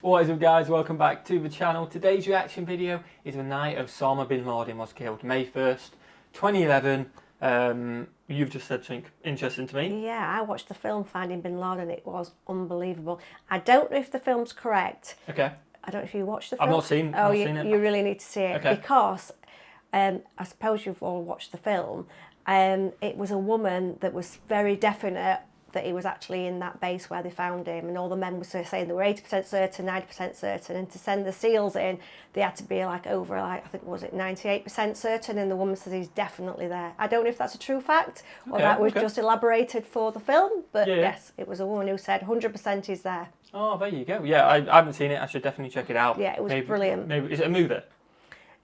What is up, guys? Welcome back to the channel. Today's reaction video is the night Osama Bin Laden was killed, May 1st, 2011. You've just said something interesting to me. Yeah, I watched the film Finding Bin Laden. It was unbelievable. I don't know if the film's correct. Okay. I don't know if you watched the film. I've not seen it. You really need to see it, okay. Because I suppose you've all watched the film. It was a woman that was very definite that he was actually in that base where they found him, and all the men were saying they were 80% certain, 90% certain, and to send the SEALs in, they had to be over, I think, was it 98% certain, and the woman says he's definitely there. I don't know if that's a true fact, or that was just elaborated for the film, but yes, it was a woman who said 100% he's there. Oh, there you go. Yeah, I haven't seen it. I should definitely check it out. Yeah, it was brilliant. Maybe, is it a movie?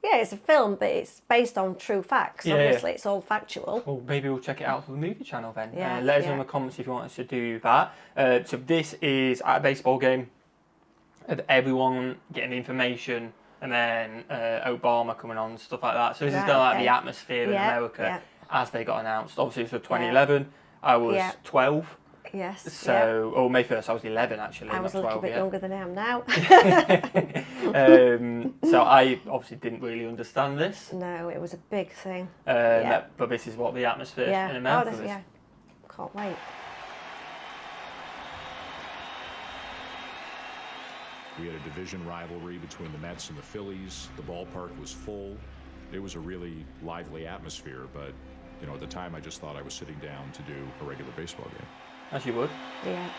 Yeah, it's a film, but it's based on true facts. Obviously, it's all factual. Well, maybe we'll check it out for the movie channel then. Yeah, let us know in the comments if you want us to do that. So this is at a baseball game of everyone getting the information, and then Obama coming on and stuff like that. So this is kind of like the atmosphere in America as they got announced. Obviously, so 2011, I was 12. Yes. So, May 1st, I was 11 actually. I was a little bit younger than I am now. So I obviously didn't really understand this. No, it was a big thing. But this is what the atmosphere in America is. Yeah, can't wait. We had a division rivalry between the Mets and the Phillies. The ballpark was full. It was a really lively atmosphere, but you know, at the time I just thought I was sitting down to do a regular baseball game. As you would. Yeah.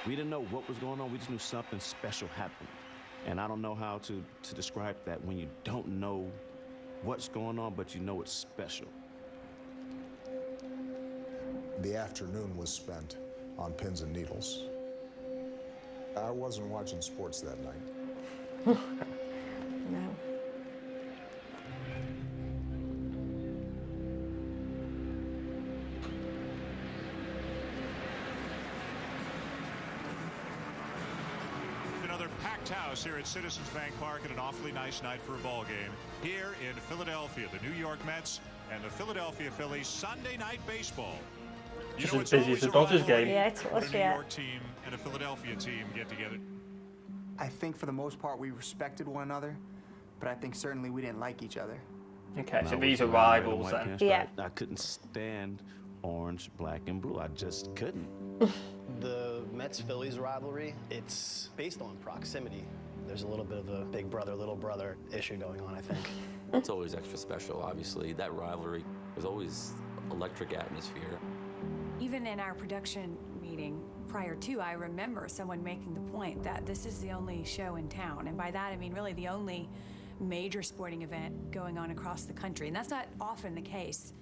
We didn't know what was going on. We just knew something special happened. And I don't know how to describe that when you don't know what's going on, but you know it's special. The afternoon was spent on pins and needles. I wasn't watching sports that night. No. Another packed house here at Citizens Bank Park, and an awfully nice night for a ball game here in Philadelphia. The New York Mets and the Philadelphia Phillies, Sunday night baseball. Just as busy as the Dodgers game. Yeah, it was, a New York team and a Philadelphia team get together. I think for the most part we respected one another, but I think certainly we didn't like each other. Okay, so these are rivals then. Yeah. I couldn't stand orange, black, and blue. I just couldn't. The Mets-Phillies rivalry, it's based on proximity. There's a little bit of a big brother, little brother issue going on, I think. It's always extra special, obviously. That rivalry was always electric atmosphere. Even in our production meeting prior to, I remember someone making the point that this is the only show in town. And by that, I mean really the only major sporting event going on across the country. And that's not often the case.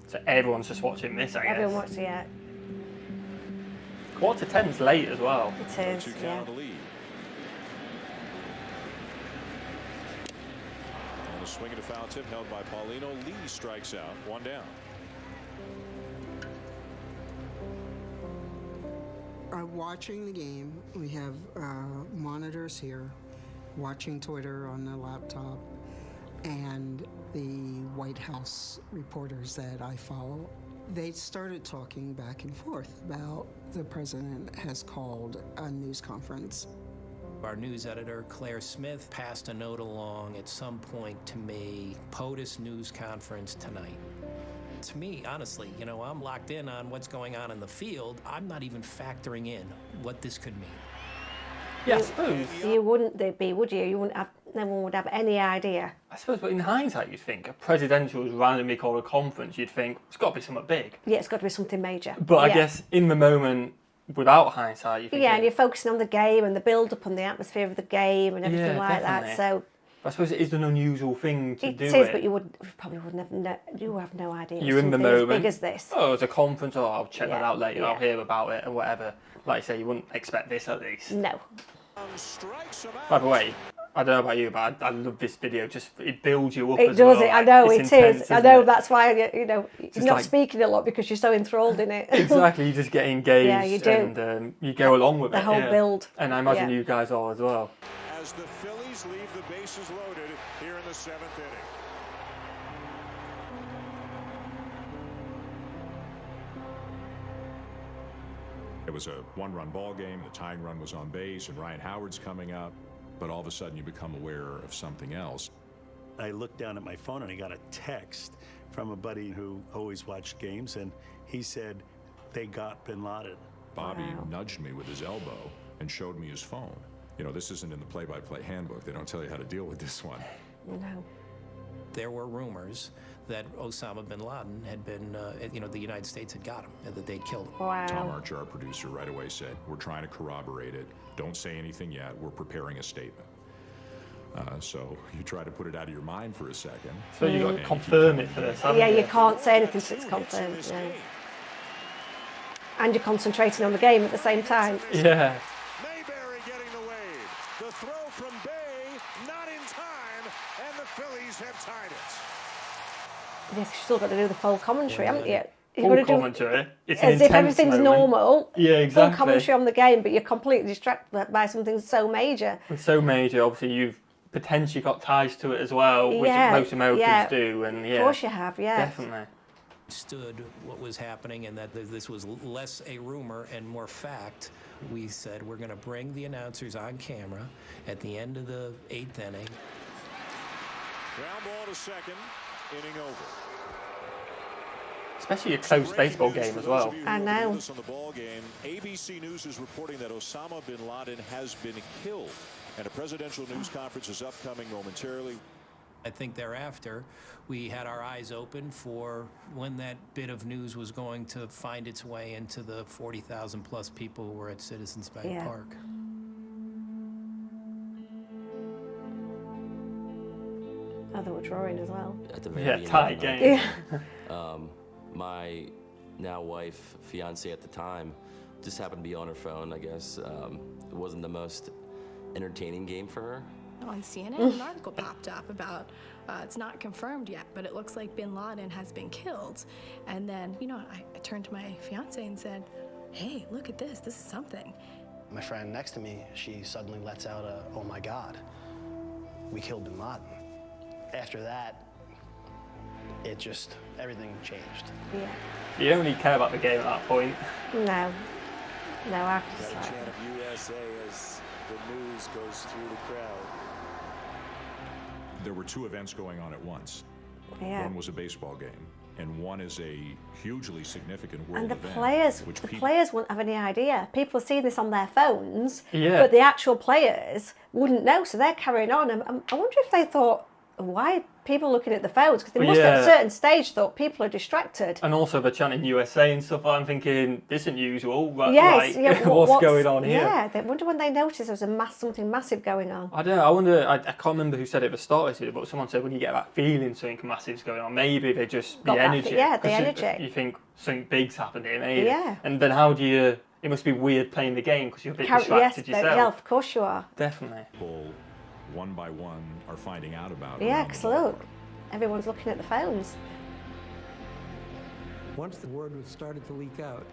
So everyone's just watching this, I guess. Everyone watched it, 9:45's late as well. It is, yeah. And a swing and a foul tip held by Paulino. Lee strikes out, one down. Watching the game, we have monitors here, watching Twitter on the laptop, and the White House reporters that I follow, they started talking back and forth about the president has called a news conference. Our news editor, Claire Smith, passed a note along at some point to me, POTUS news conference tonight. To me, honestly, you know, I'm locked in on what's going on in the field. I'm not even factoring in what this could mean. Yeah, I suppose. You wouldn't be, would you? You wouldn't have, no one would have any idea. I suppose, but in hindsight, you'd think a presidential was randomly called a conference, you'd think it's got to be something big. Yeah, it's got to be something major. But I guess in the moment, without hindsight, you think. Yeah, and you're focusing on the game and the build-up and the atmosphere of the game and everything like definitely. that. So I suppose it is an unusual thing to do. It is, but you probably wouldn't have. You have no idea. You're in the moment. As big as this. Oh, it's a conference. Oh, I'll check that out later. I'll hear about it or whatever. Like I say, you wouldn't expect this at least. No. By the way, I don't know about you, but I love this video. Just it builds you up. It as does. well. I know it's it intense, is. I know it? that's why you're not like, speaking a lot because you're so enthralled in it. Exactly, you just get engaged. Yeah, you do. And you go along with the it. whole build. And I imagine you guys are as well. As the Phillies leave the bases loaded here in the 7th inning. It was a one-run ball game. The tying run was on base, and Ryan Howard's coming up. But all of a sudden, you become aware of something else. I looked down at my phone, and I got a text from a buddy who always watched games, and he said, they got Bin Laden. Bobby nudged me with his elbow and showed me his phone. You know, this isn't in the play-by-play handbook. They don't tell you how to deal with this one. No. There were rumors that Osama Bin Laden had been, the United States had got him, and that they'd killed him. Wow. Tom Archer, our producer, right away said, we're trying to corroborate it. Don't say anything yet. We're preparing a statement. So you try to put it out of your mind for a second. So you got to confirm it first, haven't Yeah, you? you can't say anything until it's confirmed. No. And you're concentrating on the game at the same time. Yeah. Mayberry getting the wave. The throw from Bay, not in time, and the Phillies have tied it. You've still got to do the full commentary, haven't you? Full commentary. It's an as if intense everything's moment. normal. Yeah, exactly. Full commentary on the game, but you're completely distracted by something so major. It's so major. Obviously, you've potentially got ties to it as well, which most Americans do. And Of course you have, yeah. Definitely. Understood what was happening and that this was less a rumor and more fact. We said we're going to bring the announcers on camera at the end of the 8th inning. Ground ball to second, inning over. Especially a close baseball game as well. I know. On the ball game, ABC News is reporting that Osama Bin Laden has been killed, and a presidential news conference is upcoming momentarily. I think thereafter, we had our eyes open for when that bit of news was going to find its way into the 40,000 plus people who were at Citizens Bank Park. Oh, they were drawing as well. At the very end tight of the night, game. My now wife, fiance at the time, just happened to be on her phone, I guess. It wasn't the most entertaining game for her. On CNN, an article popped up about, it's not confirmed yet, but it looks like Bin Laden has been killed. And then, I turned to my fiance and said, hey, look at this. This is something. My friend next to me, she suddenly lets out a, oh my God, we killed Bin Laden. After that, it just, everything changed. Yeah. You don't really care about the game at that point. No. No, I just Got a chant of USA as the news goes through the crowd. There were two events going on at once. Yeah. One was a baseball game, and one is a hugely significant world And the event. players wouldn't have any idea. People are seeing this on their phones, Yeah. but the actual players wouldn't know, so they're carrying on. And I wonder if they thought, why are people looking at the phones? Because they must at a certain stage thought people are distracted. And also they're chanting USA and stuff. I'm thinking, this isn't usual. But Yes, what's going on here? Yeah, they wonder when they notice there's something massive going on. I don't know. I wonder. I can't remember who said it at the start of this, but someone said when you get that feeling something massive's going on, maybe they just Got the that energy. the energy. You think something big's happened here, maybe. Yeah. And then how do you? It must be weird playing the game because you're a bit distracted yourself. Yeah, of course you are. Definitely. People, one by one, are finding out about it. Yeah, because look, everyone's looking at the phones. Once the word started to leak out,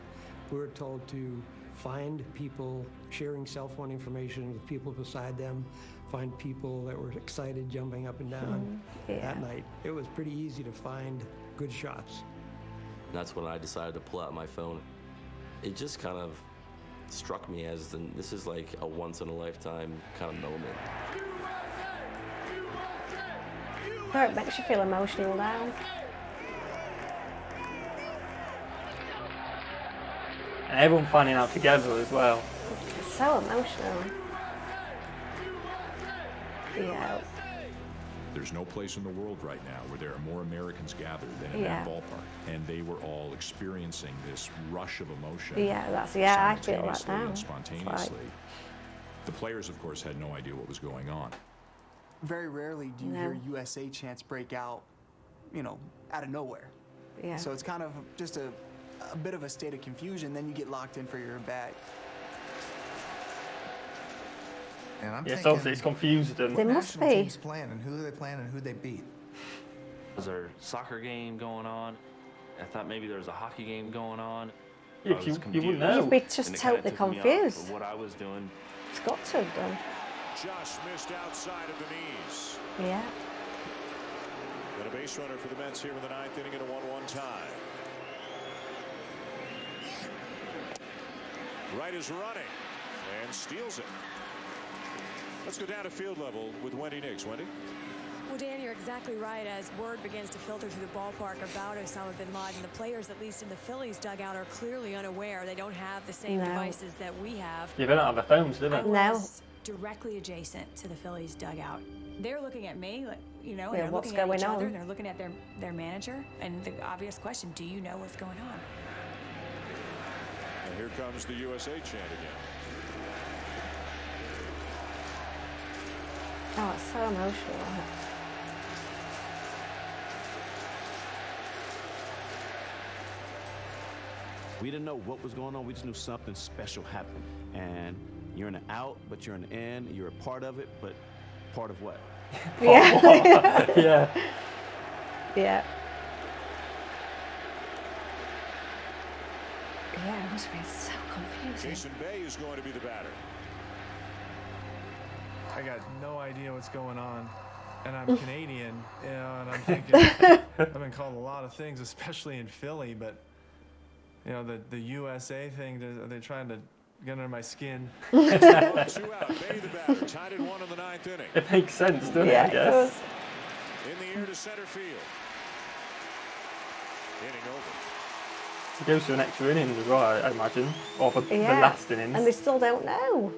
we were told to find people sharing cell phone information with people beside them, find people that were excited, jumping up and down that night. It was pretty easy to find good shots. That's when I decided to pull out my phone. It just kind of struck me as this is like a once-in-a-lifetime kind of moment. It makes you feel emotional now. And everyone finding out together as well. It's so emotional. Yeah. There's no place in the world right now where there are more Americans gathered than in that ballpark. And they were all experiencing this rush of emotion. Yeah, I feel that now. And spontaneously. The players, of course, had no idea what was going on. Very rarely do you hear USA chants break out, out of nowhere. Yeah. So it's kind of just a bit of a state of confusion. Then you get locked in for your bat. And I'm yes, obviously it's confused them. They must be. Teams playing and who they playing and who they beat. Was there a soccer game going on? I thought maybe there was a hockey game going on. Yeah, you wouldn't know. You'd be just totally confused. What I was doing. It's got to have done. Just missed outside of the knees. Yeah. And a base runner for the Mets here in the 9th inning at a 1-1 tie. Wright is running and steals it. Let's go down to field level with Wendy Nix. Wendy? Well, Dan, you're exactly right. As word begins to filter through the ballpark about Osama Bin Laden, the players, at least in the Phillies dugout, are clearly unaware. They don't have the same devices that we have. Yeah, they don't have their phones, do they? I was directly adjacent to the Phillies dugout. They're looking at me, like, you know, and they're what's looking at going each on? other, and they're looking at their manager. And the obvious question, do you know what's going on? And here comes the USA chant again. Oh, it's so emotional. We didn't know what was going on. We just knew something special happened. And you're in an out, but you're in the in. You're a part of it, but part of what? Yeah. Yeah. Yeah. Yeah, it must be so confusing. Jason Bay is going to be the batter. I got no idea what's going on, and I'm Canadian, you know, and I'm thinking I've been called a lot of things, especially in Philly, but you know, the USA thing, they're trying to get under my skin. 2 out. Bay the batter. Tied at 1 in the 9th inning. It makes sense, doesn't it, I guess? In the air to center field. Inning over. It goes to an extra innings as well, I imagine, or the last innings. And they still don't know.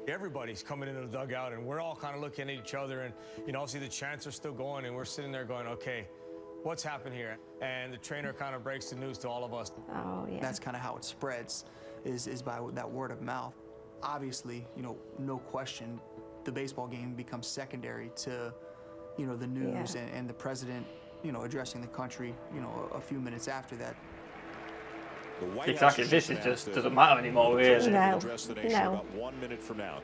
Everybody's coming into the dugout, and we're all kind of looking at each other, and you know, obviously the chants are still going, and we're sitting there going, okay, what's happened here? And the trainer kind of breaks the news to all of us. Oh, yeah. That's kind of how it spreads, is by that word of mouth. Obviously, you know, no question, the baseball game becomes secondary to, you know, the news and the president, you know, addressing the country, you know, a few minutes after that. Exactly, this is just doesn't matter anymore, really. No. About 1 minute from now.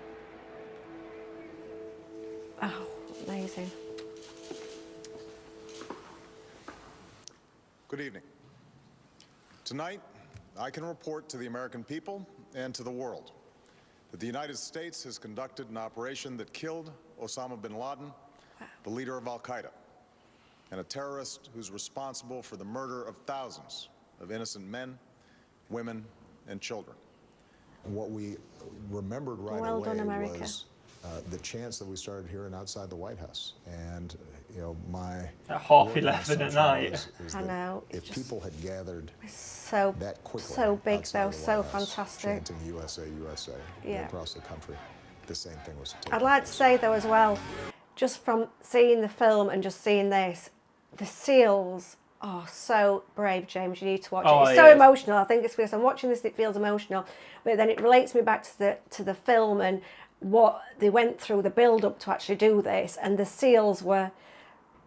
Oh, amazing. Good evening. Tonight, I can report to the American people and to the world that the United States has conducted an operation that killed Osama Bin Laden, the leader of Al-Qaeda, and a terrorist who's responsible for the murder of thousands of innocent men, women, and children. What we remembered right Well away done, America. was the chants that we started hearing outside the White House. And, you know, my... At 11:30 at night. Is I that know. if people had gathered So, that quickly, so big outside though, the so White House, fantastic. chanting USA, USA, Yeah. across the country, the same thing was taking I'd like to say though as well, just from seeing the film and just seeing this, the SEALs are so brave, James. You need to watch it. It's so emotional. I think it's because I'm watching this, it feels emotional, but then it relates me back to the film and what they went through, the build up to actually do this, and the SEALs were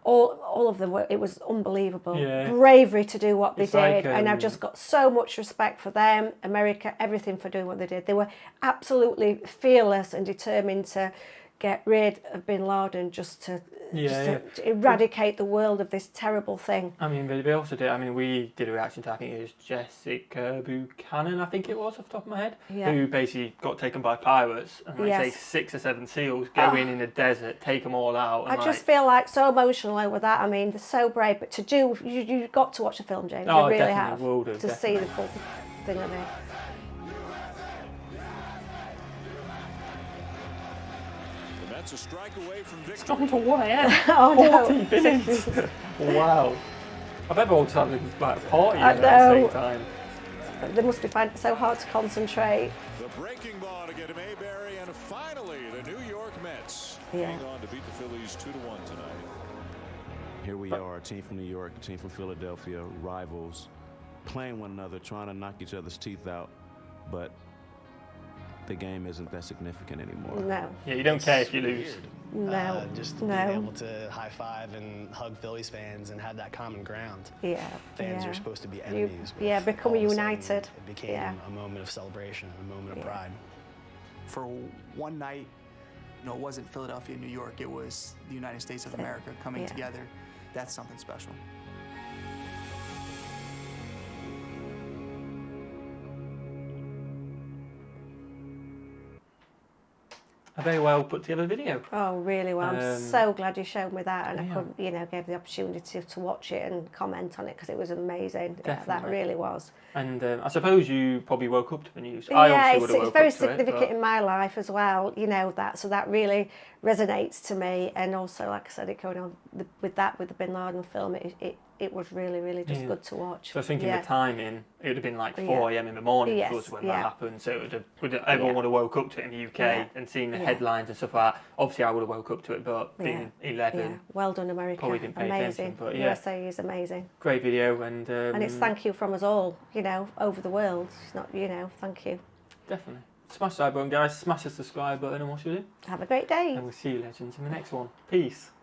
all of them were. It was unbelievable bravery to do what they did, and I've just got so much respect for them, America, everything for doing what they did. They were absolutely fearless and determined to get rid of Bin Laden, just to eradicate the world of this terrible thing. I mean, they also did. I mean, we did a reaction to, I think it was Jessica Buchanan, I think it was off the top of my head, who basically got taken by pirates, and like say 6 or 7 SEALs go in the desert, take them all out. And I just feel like so emotional over that. I mean, they're so brave, but to do, you've got to watch the film, James. Oh, you really have will do, to see the full thing of it. That's a strike away from victory. It's gone to 1 a.m. Oh, 40 minutes. Wow. I bet we're all having like a party I at the know. same time. They must be finding it so hard to concentrate. The breaking ball to get to Mayberry, and finally the New York Mets hang on to beat the Phillies 2-1 tonight. Here we are, a team from New York, a team from Philadelphia, rivals, playing one another, trying to knock each other's teeth out, but the game isn't that significant anymore. No. Yeah, you don't care if you lose. No. Just being able to high five and hug Phillies fans and have that common ground. Yeah. Fans are supposed to be enemies. But become all of a united. sudden, it became a moment of celebration, a moment of pride. For one night, you know, it wasn't Philadelphia, New York, it was the United States of America coming together. That's something special. a very well put together video. Oh, really well. I'm so glad you showed me that, and I yeah. could, gave the opportunity to watch it and comment on it because it was amazing. Definitely. That really was. And I suppose you probably woke up to the news. Yeah, I obviously would have it's woke very up to it. significant in my life as well. So that really resonates to me. And also, like I said, it going on with the Bin Laden film, it was really, really just good to watch. So I think in the timing, it would have been like 4 a.m. in the morning for us when that happened. So everyone would have woke up to it in the UK and seen the headlines and stuff like that. Obviously, I would have woke up to it, but being 11, yeah. Well done, America. Probably didn't pay attention. But USA is amazing. Great video, and it's thank you from us all, over the world. It's not, thank you. Definitely. Smash that button, guys. Smash the subscribe button, and what should we do? Have a great day. And we'll see you, legends, in the next one. Peace.